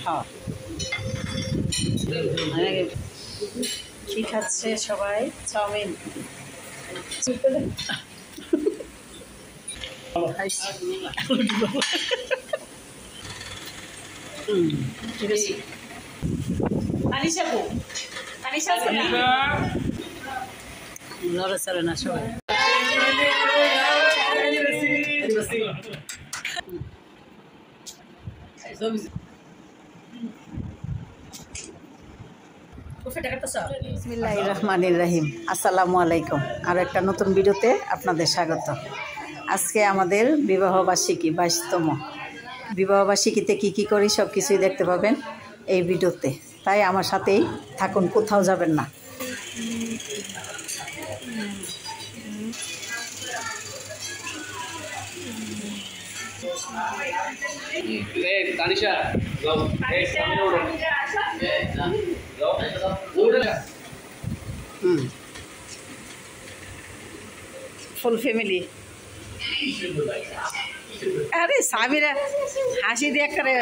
হ্যাঁ কি খাচ্ছে সবাই? চাউমিন। ঠিক আছে। লড়াচড়ে না সবাই। বিসমিল্লাহির রহমানির রহিম। আসসালামু আলাইকুম। আর একটা নতুন ভিডিওতে আপনাদের স্বাগত। আজকে আমাদের বিবাহবার্ষিকী 22তম বিবাহবার্ষিকীতে কি করি সব কিছুই দেখতে পাবেন এই ভিডিওতে, তাই আমার সাথেই থাকুন, কোথাও যাবেন না। Full family. আরে সামিরা হাসি দিয়ে করে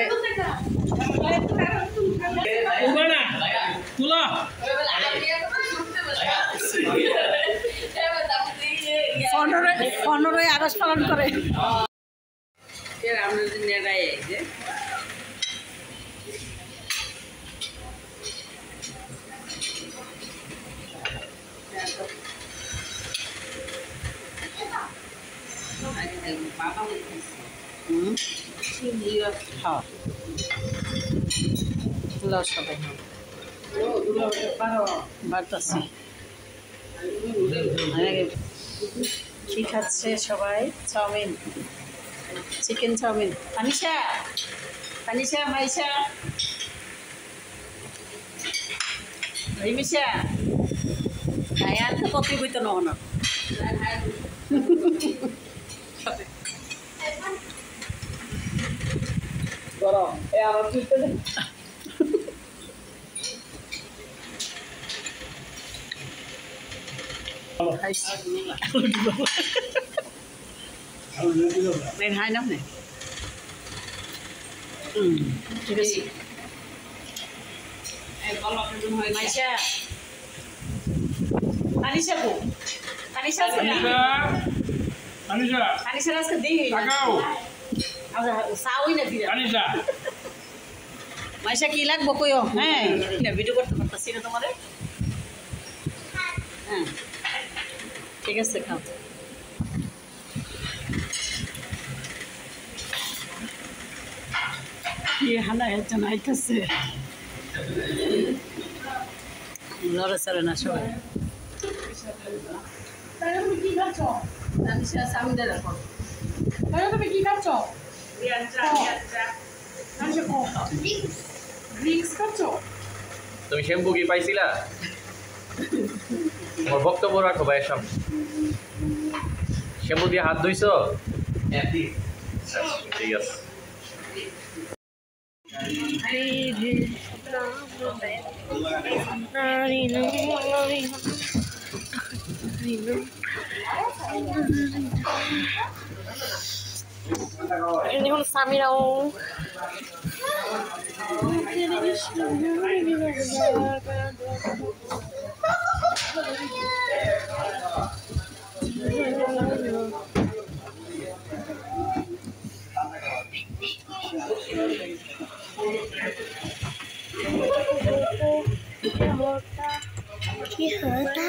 পনেরোই আগস্ট পালন করে। সবাই বাড়তাছি। কি খাচ্ছে সবাই? Chowmein, chicken chowmein. Tanisha Tanisha Maisha Rimisha আর তো কপি বইতো না হনো গরম এ আমার তুলতে হাই না ঠিক আছে। মাইশা তানিশা কো তানিশা তানিশা আজকে দিই সাউই না দিরা তানিশা মাইশা কি লাগবো কইও? হ্যাঁ না ভিডিও করতে পারতাছি না তোমারে। হ্যাঁ ঠিক আছে, খাও। কি হানা একজন আইতেছে, লড়াচড়ে না সবাই। কি খাচ্ছ? তুমি কি খাচ্ছ? তুমি শ্যাম্পু কি পাইছিলা? আমার বক্তব্য রাখো ভাইয়ের সামনে। শ্যাম্পু দিয়ে হাত ধুইছো? ঠিক আছে। দেখুন সামিরাও কি হতা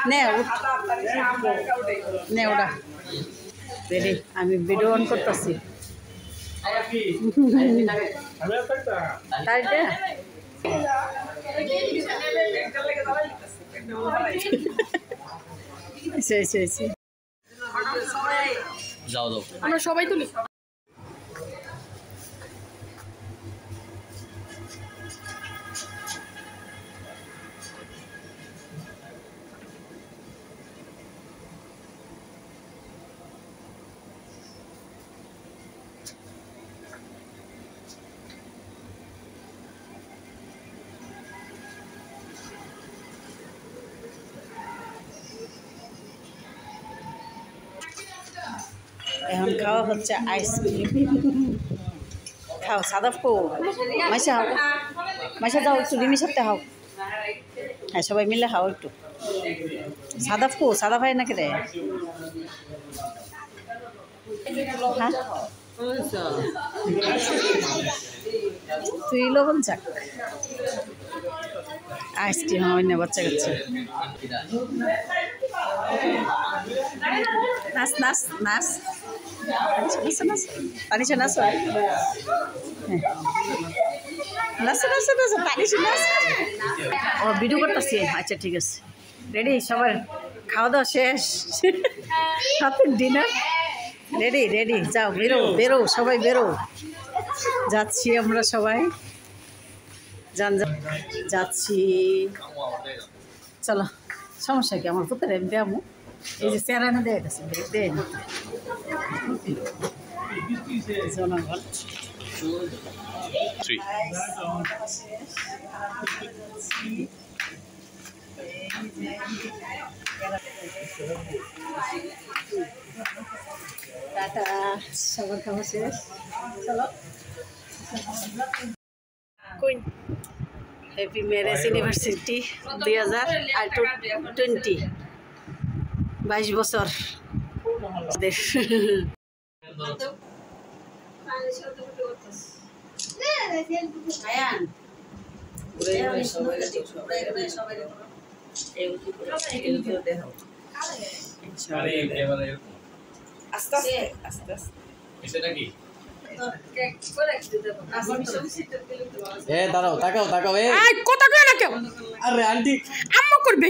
নে নে ওটা রেডি আমি ভিডিও অন করতেছি তাইটা যাও যাও আমরা সবাই তুলি এখন খাওয়া হচ্ছে আইসক্রিম খাও সাদা ফো মাইসা খাও মাইসা যাও একটু রিমির সাথে খাও হ্যাঁ সবাই মিলে খাও একটু সাদা ফো সাদা ভাই নাকি রে হ্যাঁ তুই লবণ চাক আইসক্রিম হয় না বাচ্চা কাচ্চা নাচ নাচ নাচ নাচ নাচ পানিছে নাচ নাচ নাচ নাচ পানিছে নাচ ও ভিডিও করতেছি আচ্ছা ঠিক আছে রেডি সবার খাওয়া দাওয়া শেষ হাতে ডিনার রেডি রেডি যাও বেরো বেরো সবাই বেরো যাচ্ছি আমরা সবাই যাচ্ছি চলো সমস্যা কি আমার পুত্রের আমি দেবো এই যে চেরানো দেয় গেছে দেয় জনগণ টাটা সবার খাওয়া শেষ চলো হ্যাপি ম্যারেজ ইউনিভার্সিটি 2020 22 বছর আস্তে আস্তে আস্তে আস্তে এটা কি দাঁড়াও তাকাও তাকাও কথা কয় না কেউ আরে আন্টি আম্মু করবে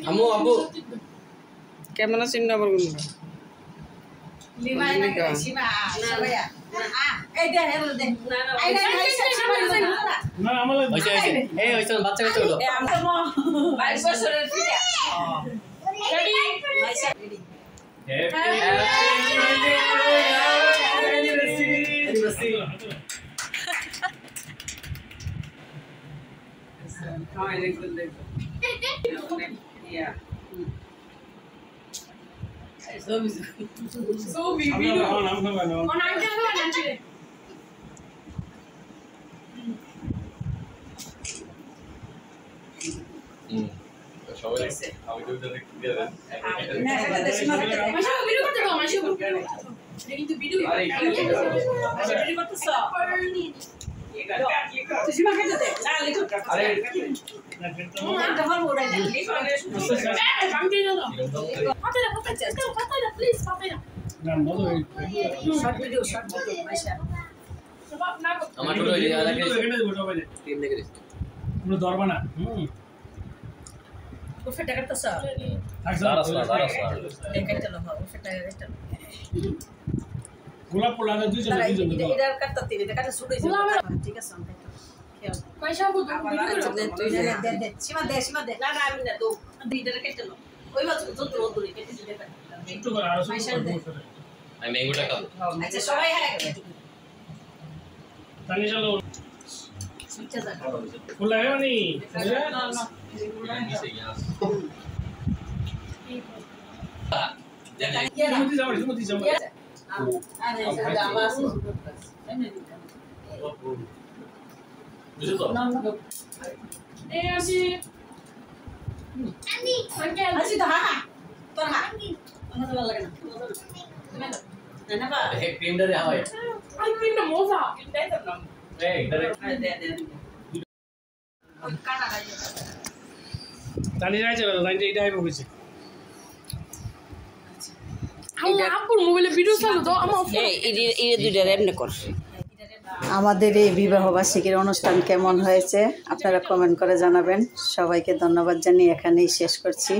আম্মু আব্বু ক্যামেরা চিহ্ন আবার কোন বাচ্চা কাচ্চা গুলো সবাই আমি তো দেখতে দিলাম কিন্তু ভিডিও আমার ছোট হয়ে গেছে ধরবা না গোলাপ পোলা দুইজন ঠিক আছে পয়সা বুঝ সীমা দে সীমা দে না আমি না তো দুইটারে কেটে লো ওই বাচ্চা যত দূরে কেটে দিতে পারে একটু করে আরো আমি ম্যাঙ্গোটা খাবো আচ্ছা সবাই হ্যাঁ তানি চলো সুইচা যা খোলা है नहीं না না সুমতি যাও বুঝছো তো এই আসি ক্রিমটা দে হাওয়াই আই কিন্না মোজা এটাই তো নাম এই এটা জানি যাইছে জানি এটা আইব হইছে আমার আপুর মোবাইলে ভিডিও চালু দাও আমার আমাদের এই বিবাহবার্ষিকীর অনুষ্ঠান কেমন হয়েছে আপনারা কমেন্ট করে জানাবেন। সবাইকে ধন্যবাদ জানিয়ে এখানেই শেষ করছি।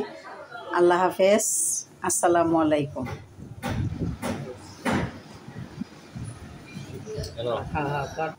আল্লাহ হাফেজ, আসসালামু আলাইকুম। হ্যালো